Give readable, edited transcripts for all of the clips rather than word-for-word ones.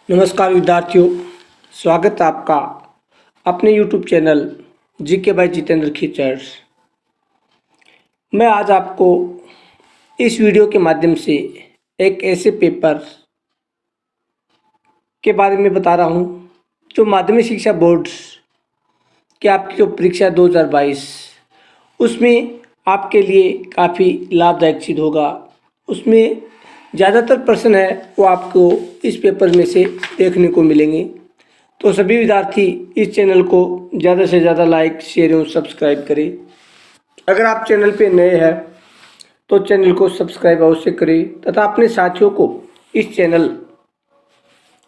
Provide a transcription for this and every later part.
नमस्कार विद्यार्थियों, स्वागत है आपका अपने YouTube channel GK by Jitendra Khichar. मैं आज आपको इस वीडियो के माध्यम से एक ऐसे पेपर के बारे में बता रहा हूं जो माध्यमिक शिक्षा बोर्ड की आपकी जो परीक्षा 2022 उसमें आपके लिए काफ़ी लाभदायक सिद्ध होगा। उसमें ज़्यादातर प्रश्न है वो आपको इस पेपर में से देखने को मिलेंगे। तो सभी विद्यार्थी इस चैनल को ज़्यादा से ज़्यादा लाइक, शेयर एवं सब्सक्राइब करें। अगर आप चैनल पे नए हैं तो चैनल को सब्सक्राइब अवश्य करें तथा अपने साथियों को इस चैनल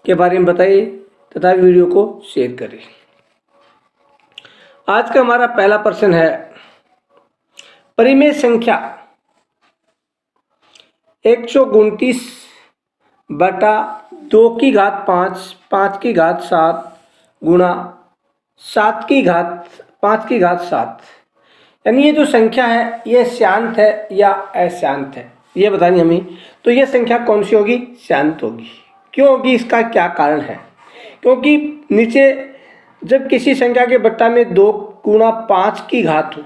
के बारे में बताइए तथा वीडियो को शेयर करें। आज का हमारा पहला प्रश्न है, परिमेय संख्या 129 बटा 2 की घात 5, 5 की घात 7 गुणा 7 की घात 5 की घात 7, यानी ये जो संख्या है ये शांत है या अशांत है, ये बतानी हमें। तो ये संख्या कौन सी होगी? शांत होगी। क्यों होगी? इसका क्या कारण है? क्योंकि नीचे जब किसी संख्या के बट्टा में 2 गुणा 5 की घात हो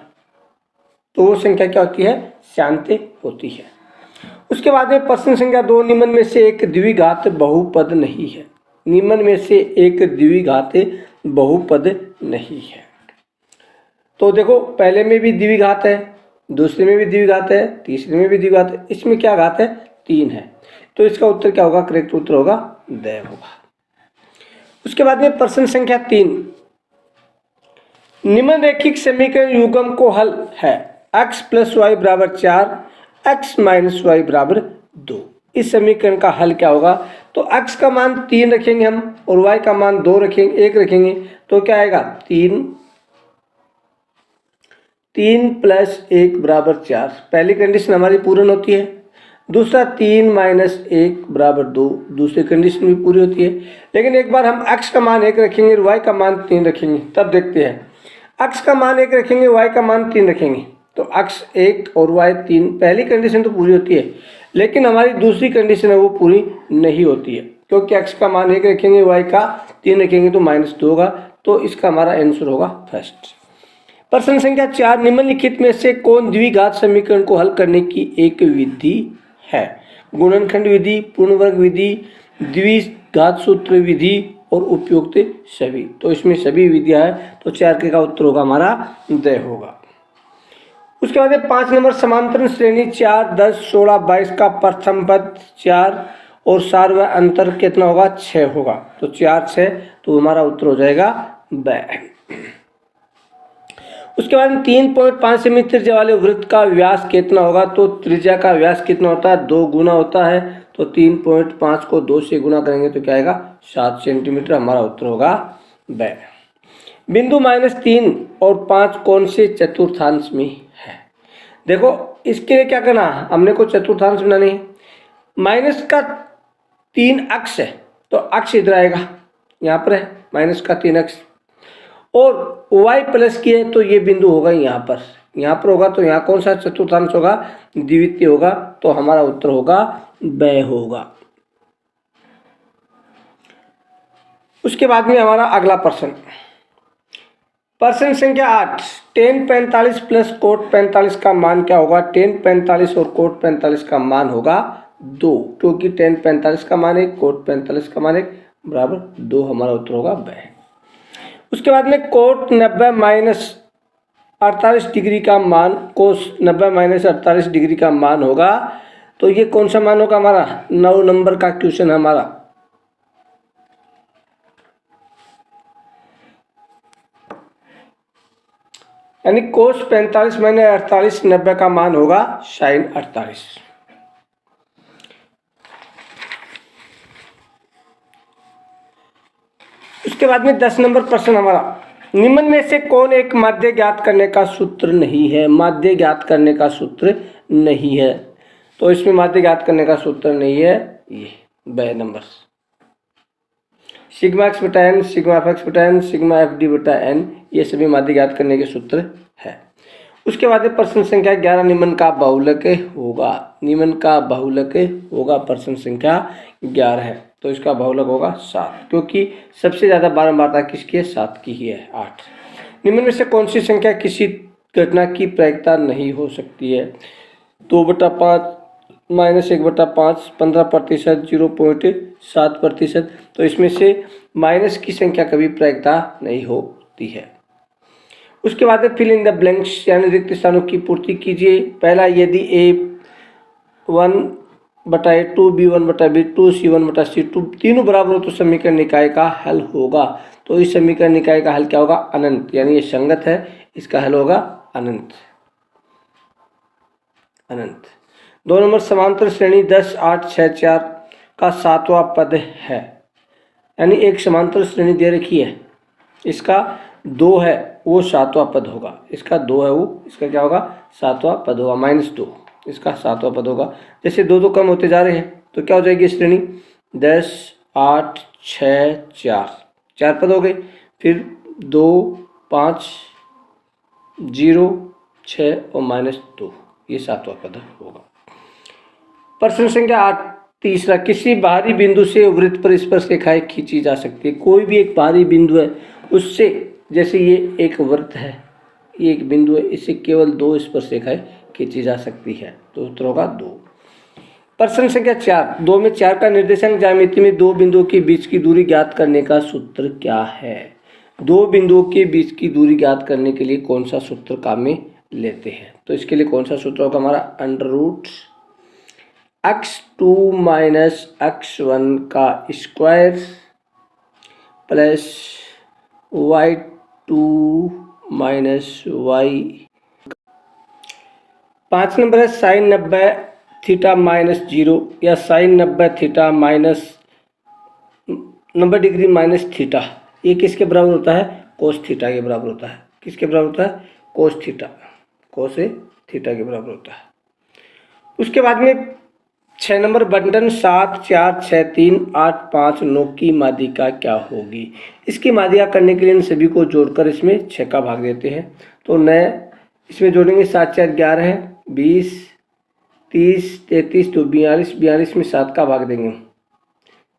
तो वो संख्या क्या होती है? शांत होती है। उसके बाद में प्रश्न संख्या 2, निम्न में से एक द्विघात बहुपद नहीं है। निम्न में से एक द्विघात बहुपद नहीं है। तो देखो, पहले में भी द्विघात है, दूसरे में भी द्विघात है, तीसरे में भी द्विघात है, इसमें क्या घात है? 3 है। तो इसका उत्तर क्या होगा? करेक्ट उत्तर होगा द होगा। उसके बाद में प्रश्न संख्या 3, निम्नलिखित समीकरण युग्म को हल है x + y = 4, x - y = 2। इस समीकरण का हल क्या होगा? तो x का मान 3 रखेंगे हम और y का मान 2 रखेंगे, 1 रखेंगे, तो क्या आएगा? 3 + 1 = 4। पहली कंडीशन हमारी पूर्ण होती है। दूसरा 3 - 1 = 2, दूसरी कंडीशन भी पूरी होती है। लेकिन एक बार हम x का मान 1 रखेंगे और y का मान 3 रखेंगे, तब देखते हैं। x का मान 1 रखेंगे, y का मान 3 रखेंगे, तो x 1 और y 3, पहली कंडीशन तो पूरी होती है, लेकिन हमारी दूसरी कंडीशन है वो पूरी नहीं होती है, क्योंकि x का मान 1 रखेंगे, y का 3 रखेंगे तो -2 होगा। तो इसका हमारा आंसर होगा फर्स्ट। प्रश्न संख्या 4, निम्नलिखित में से कौन द्विघात समीकरण को हल करने की एक विधि है? गुणनखंड विधि, पूर्ण वर्ग विधि, द्विघात सूत्र विधि और उपयुक्त सभी। तो इसमें सभी विधियां है, तो 4 का उत्तर होगा हमारा द होगा। उसके बाद 5 नंबर, समांतर श्रेणी 4, 10, 16, 22 का प्रथम पद 4 और सार व अंतर कितना होगा? 6 होगा। तो 4, 6, तो हमारा उत्तर हो जाएगा ब। उसके बाद 3.5 सेमी त्रिज्या वाले वृत्त का व्यास कितना होगा? तो त्रिज्या का व्यास कितना होता है? 2 गुना होता है। तो 3.5 को 2 से गुना करेंगे तो क्या आएगा? 7 सेंटीमीटर। हमारा उत्तर होगा ब। बिंदु -3 और 5 कौन से चतुर्थांश में है? देखो, इसके लिए क्या करना, हमने को चतुर्थांश बनाने है। माइनस का 3 अक्ष है, तो अक्ष इधर आएगा, यहाँ पर है माइनस का 3 अक्ष, और y प्लस की है तो ये बिंदु होगा यहाँ पर होगा। तो यहाँ कौन सा चतुर्थांश होगा? द्वितीय होगा। तो हमारा उत्तर होगा ब होगा। उसके बाद में हमारा अगला प्रश्न, प्रश्न संख्या 8, tan 45 + cot 45 का मान क्या होगा? tan 45 और cot 45 का मान होगा 2, क्योंकि tan 45 का मान 1, cot 45 का मान 1 = 2। हमारा उत्तर होगा ब। उसके बाद में cot 90 - 48 डिग्री का मान, cos 90 - 48 डिग्री का मान होगा। तो ये कौन सा मान होगा? हमारा 9 नंबर का क्वेश्चन है हमारा। यानी cos 45 - 48, 90 का मान होगा sin 48। उसके बाद में 10 नंबर प्रश्न हमारा, निम्न में से कौन एक माध्य ज्ञात करने का सूत्र नहीं है? माध्य ज्ञात करने का सूत्र नहीं है। तो इसमें माध्य ज्ञात करने का सूत्र नहीं है, ये ब नंबर। सिग्मा x बटा n, सिग्मा f x बटा n, सिग्मा f d बटा n, ये सभी माध्य ज्ञात करने के सूत्र है। उसके बाद में प्रश्न संख्या 11 निम्न का बहुलक होगा। निम्न का बहुलक होगा प्रश्न संख्या 11 है, तो इसका बहुलक होगा 7, क्योंकि सबसे ज़्यादा बारंबारता किसकी है? 7 की ही है। 8, निम्न में से कौन सी संख्या किसी घटना की प्रायिकता नहीं हो सकती है? 2/5 -1/5 15%, 0.7%। तो इसमें से माइनस की संख्या कभी प्रायिकता नहीं होती है। उसके बाद में फिल इन द ब्लैंक्स यानी रिक्त स्थानों की पूर्ति कीजिए। पहला, यदि A1/A2 B1/B2 C1/C2 तीनों बराबर हो तो समीकरण निकाय का हल होगा। तो इस समीकरण निकाय का हल क्या होगा? अनंत, यानी ये संगत है, इसका हल होगा अनंत। अनंत। 2 नंबर, समांतर श्रेणी 10 8 6 4 का 7वां पद है, यानी एक समांतर श्रेणी दे रखी है, इसका 2 है वो 7वां पद होगा। इसका 2 है वो, इसका क्या होगा? 7वां पद होगा। -2 इसका 7वां पद होगा। जैसे 2 कम होते जा रहे हैं तो क्या हो जाएगी श्रेणी? 10 8 6 4 4 पद हो गए, फिर 2 5 0 6 और -2, ये 7वां पद होगा। प्रश्न संख्या 8 तीसरा, किसी बाहरी बिंदु से वृत्त पर स्पर्श रेखाएं खींची जा सकती है। कोई भी एक बाहरी बिंदु है उससे, जैसे ये एक वृत्त है, ये एक बिंदु है, इससे केवल 2 स्पर्श रेखाएं खींची जा सकती है, तो उत्तर होगा 2। प्रश्न संख्या 4, 2 में 4 का निर्देशांक ज्यामिति में 2 बिंदुओं के बीच की दूरी ज्ञात करने का सूत्र क्या है? 2 बिंदुओं के बीच की दूरी ज्ञात करने के लिए कौन सा सूत्र काम में लेते हैं? तो इसके लिए कौन सा सूत्र होगा हमारा? √x2 - x1 का square plus y2 - y। 5 number है, sin 90 थीटा -0 या sin 90 थीटा -90 माइनस थीटा, ये किसके बराबर होता है? कोस थीटा के बराबर होता है। किसके बराबर होता है? कोस थीटा, कोस थीटा के बराबर होता है। उसके बाद में 6 नंबर, बंटन 7 4 6 3 8 5 9 की माध्यिका क्या होगी? इसकी माध्यिका करने के लिए इन सभी को जोड़कर इसमें 6 का भाग देते हैं, तो नए इसमें जोड़ेंगे। 7 4 11 है, 20 30 33 तो 42, 42 में 7 का भाग देंगे।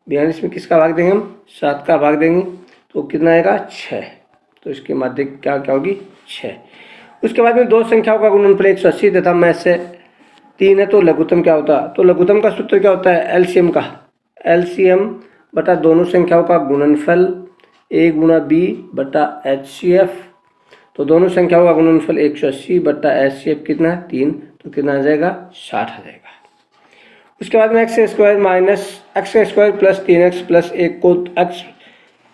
42 में किसका भाग देंगे हम? 7 का भाग देंगे, तो कितना आएगा? 6। तो इसकी माध्यिका क्या होगी? 6। उसके बाद में 2 संख्याओं का गुणनफल 180 तथा में से 3 है, तो लघुत्तम क्या होता है? तो लघुत्तम का सूत्र क्या होता है? एलसीएम का, एलसीएम बटा दोनों संख्याओं का गुणनफल a गुणा b बटा HCF। तो दोनों संख्याओं का गुणनफल 180 बटा HCF कितना है? 3, तो कितना आ जाएगा? 60 आ जाएगा। उसके बाद में x² प्लस 3x प्लस 1 को x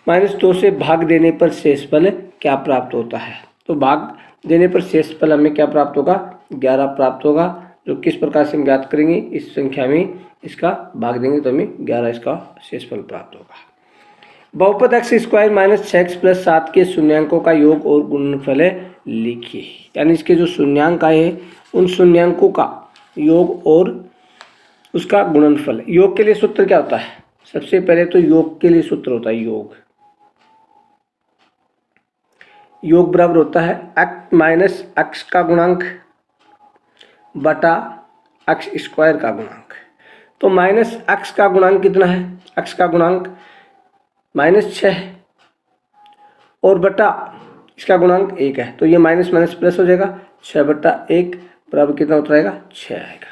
-2 से भाग देने पर शेषफल क्या प्राप्त होता है? तो भाग देने पर शेषफल हमें क्या प्राप्त होगा? 11 प्राप्त होगा। जो किस प्रकार से हम ज्ञात करेंगे? इस संख्या में इसका भाग देंगे तो हमें 11 इसका शेषफल प्राप्त होगा। बहुपद x² - 6x प्लस 7 के शून्यांकों का योग और गुणनफल लिखिए, यानी इसके जो शून्यांक आए हैं उन शून्यांकों का योग और उसका गुणनफल। योग के लिए सूत्र क्या होता है? सबसे पहले तो योग के लिए सूत्र होता है योग बराबर होता है x का गुणांक बटा x² का गुणांक। तो -x का गुणांक कितना है? x का गुणांक -6 है और बटा इसका गुणांक 1 है, तो ये माइनस माइनस प्लस हो जाएगा। 6 बटा 1 बराबर कितना होता रहेगा? 6 आएगा,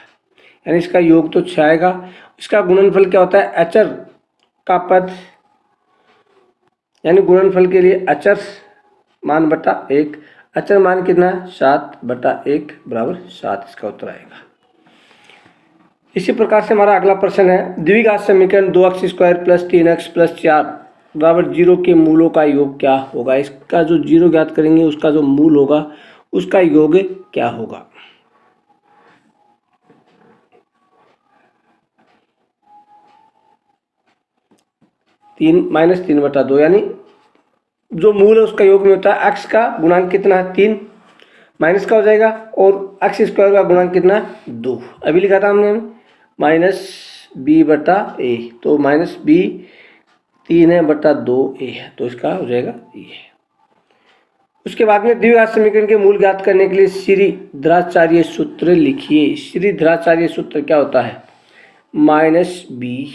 यानी इसका योग तो 6 आएगा। इसका गुणनफल क्या होता है? अचर का पद, यानी गुणनफल के लिए अचर मान बटा 1। अचर मान कितना है? 7 बटा 1 बराबर 7, इसका उत्तर आएगा। इसी प्रकार से हमारा अगला प्रश्न है, द्विघात समीकरण 2x² प्लस 3x प्लस 4 बराबर 0 के मूलों का योग क्या होगा? इसका जो 0 ज्ञात करेंगे उसका जो मूल होगा उसका योग क्या होगा? -3 बटा 2, यानी जो मूल है उसका योग में होता है x का गुणांक कितना है? 3 माइनस का हो जाएगा, और x² का गुणांक कितना है? 2। अभी लिखा था हमने -b बटा a, तो -b 3 है बटा 2a है, तो इसका हो जाएगा ये। उसके बाद में द्विघात समीकरण के मूल ज्ञात करने के लिए श्रीधराचार्य सूत्र लिखिए। श्रीधराचार्य सूत्र क्या होता है? -b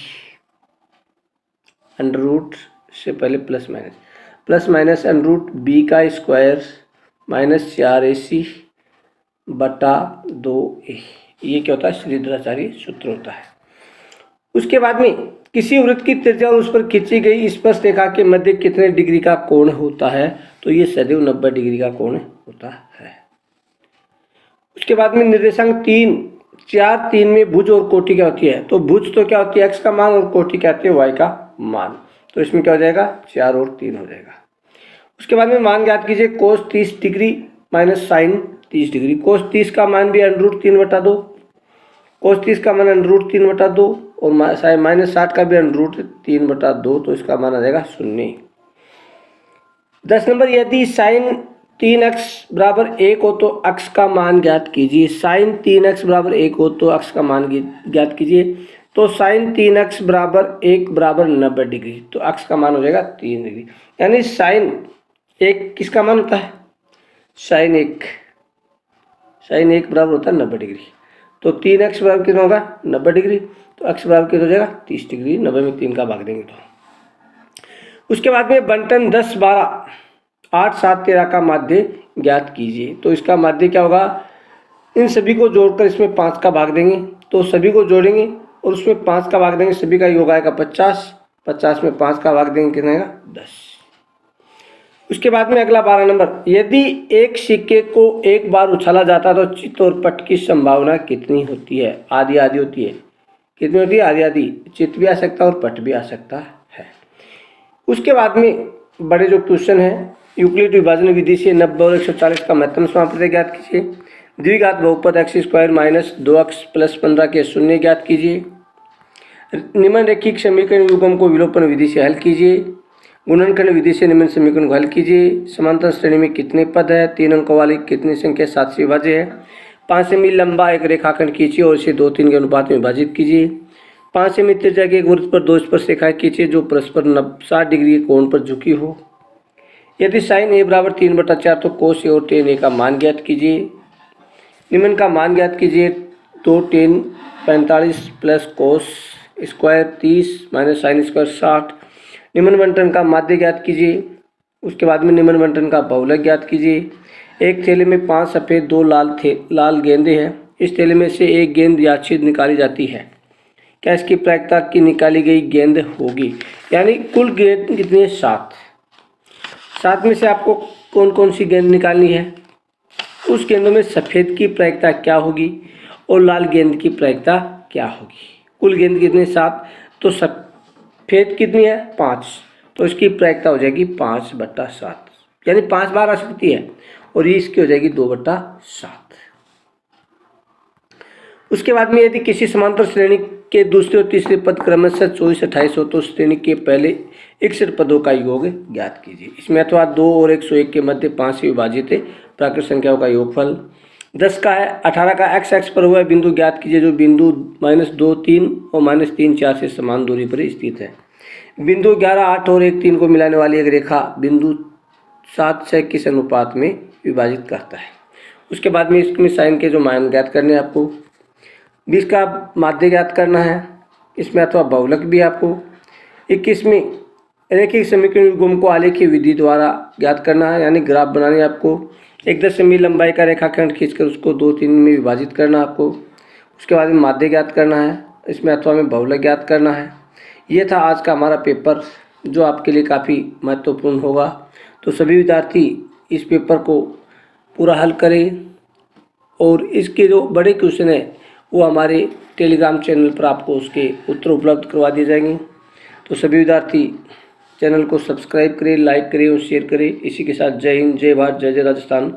अंडर रूट से पहले plus minus under root b का स्क्वायर -4ac बटा 2a। ये क्या होता है? श्रीधराचार्य सूत्र होता है। उसके बाद में किसी वृत्त की त्रिज्या और उस पर खींची गई स्पर्शरेखा के मध्य कितने डिग्री का कोण होता है? तो ये सदैव 90 डिग्री का कोण होता है। उसके बाद में निर्देशांक 4, 3 में भुज और कोटि क्या होती है? तो भुज तो क्या होती है? x का मान, और कोटि क्या होती है? y का मान। तो इसमें क्या हो जाएगा? 4 और 3 हो जाएगा। उसके बाद में मान ज्ञात कीजिए कोस 30 डिग्री माइनस साइन 30 डिग्री। कोस 30 का मान भी अंडर रूट 3/2, कोस 30 का मान अंडर रूट 3/2 और -60 का भी अंडर रूट 3/2, तो इसका मान आ जाएगा 0। 10 नंबर, यदि साइन 3x बराबर 1 हो तो x का मान ज्ञात कीजिए। साइन 3x बराबर 1 हो तो x का मान ज्ञात कीजिए। तो साइन 3x बराबर 1 बराबर 90 डिग्री, तो x का मान हो जाएगा 3 डिग्री। यानी साइन 1 किसका मान होता है? साइन 1 बराबर होता है 90 डिग्री। तो 3x बराबर कितना होगा? 90 डिग्री। तो x बराबर कितना हो जाएगा? 30 डिग्री। 90 में 3 का भाग देंगे तो। उसके बाद में बंटन 10, 12, 8, 7, 13 का माध्य ज्ञात कीजिए। तो इसका माध्य क्या होगा? इन सभी को जोड़कर इसमें 5 का भाग देंगे, तो सभी को जोड़ेंगे और उसमें 5 का भाग देंगे, सभी का योग आएगा 50। 50 में 5 का भाग देंगे, कितना आएगा? 10। उसके बाद में अगला 12 नंबर, यदि एक सिक्के को एक बार उछाला जाता है तो चित्त और पट की संभावना कितनी होती है? आधी आधी होती है। कितनी होती है? आधी आधी। चित्त भी आ सकता है और पट भी आ सकता है। उसके बाद में बड़े जो क्वेश्चन है, यूक्लिड विभाजन विधि से 90 और 140 का महत्तम समापति ज्ञात कीजिए। द्विघात बहुपद x² - 2x + 15 के शून्य ज्ञात कीजिए। निम्नलिखित समीकरण युग्म को विलोपन विधि से हल कीजिए। गुणनखंड विधि से निम्न समीकरण को हल कीजिए। समांतर श्रेणी में कितने पद है? 3 अंकों वाली कितनी संख्या 7 से विभाज्य है? 5 सेमी लंबा एक रेखाखंड खींचिए और इसे 2-3 के अनुपात में विभाजित कीजिए। 5 सेमी त्रिज्या के एक वृत्त पर 2 स्पर्शरेखाएं खींचिए जो परस्पर 60 डिग्री के कोण पर झुकी हो। यदि साइन a बराबर 3/4 तो कोस a और tan a का मान ज्ञात कीजिए। निम्न का मान ज्ञात कीजिए। तो tan 45 plus cos square 30 minus sine square 60। निम्न बंटन का माध्य ज्ञात कीजिए। उसके बाद में निम्न बंटन का बहुलक ज्ञात कीजिए। एक थैले में 5 सफ़ेद 2 लाल गेंदे हैं। इस थैले में से एक गेंद यादृच्छिक निकाली जाती है। क्या इसकी प्रायिकता की निकाली गई गेंद होगी? यानी कुल गेंद कितनी है? 7 में से आपको कौन कौन सी गेंद निकालनी है? उस गेंदों में सफ़ेद की प्रायिकता क्या होगी और लाल गेंद की प्रायिकता क्या होगी? कुल गेंद कितनी? 7। तो सफ़ेद कितनी है? 5। तो इसकी प्रायिकता हो जाएगी 5/7, यानी 5 बार आ सकती है, और ये इसकी हो जाएगी 2/7। उसके बाद में यदि किसी समांतर श्रेणी के दूसरे और तीसरे पद क्रमशः 24, 28 हो तो श्रेणी के पहले 61 पदों का योग ज्ञात कीजिए। इसमें अथवा 2 और 101 के मध्य 5 से विभाजित प्राकृत संख्याओं का योगफल। 10 का है 18 का x पर हुआ बिंदु ज्ञात कीजिए जो बिंदु -2, 3 और -3, 4 से समान दूरी पर स्थित है। बिंदु 11, 8 और 1, 3 को मिलाने वाली एक रेखा बिंदु 7, 6 किस अनुपात में विभाजित करता है? उसके बाद में इसमें साइन के जो मान ज्ञात करने हैं आपको। 20 का माध्य ज्ञात करना है। इसमें अथवा बहुलक भी आपको। 21 में रैखिक समीकरण युग्म को आलेखीय विधि द्वारा ज्ञात करना है, यानी ग्राफ बनानी है आपको। 1 दशमलव लंबाई का रेखाखंड खींचकर उसको 2-3 में विभाजित करना आपको। उसके बाद में माध्य ज्ञात करना है। इसमें अथवा में बहुलक ज्ञात करना है। ये था आज का हमारा पेपर, जो आपके लिए काफ़ी महत्वपूर्ण होगा। तो सभी विद्यार्थी इस पेपर को पूरा हल करें, और इसके जो बड़े क्वेश्चन हैं वो हमारे टेलीग्राम चैनल पर आपको उसके उत्तर उपलब्ध करवा दिए जाएंगे। तो सभी विद्यार्थी चैनल को सब्सक्राइब करें, लाइक करें और शेयर करें। इसी के साथ जय हिंद, जय भारत, जय जय राजस्थान।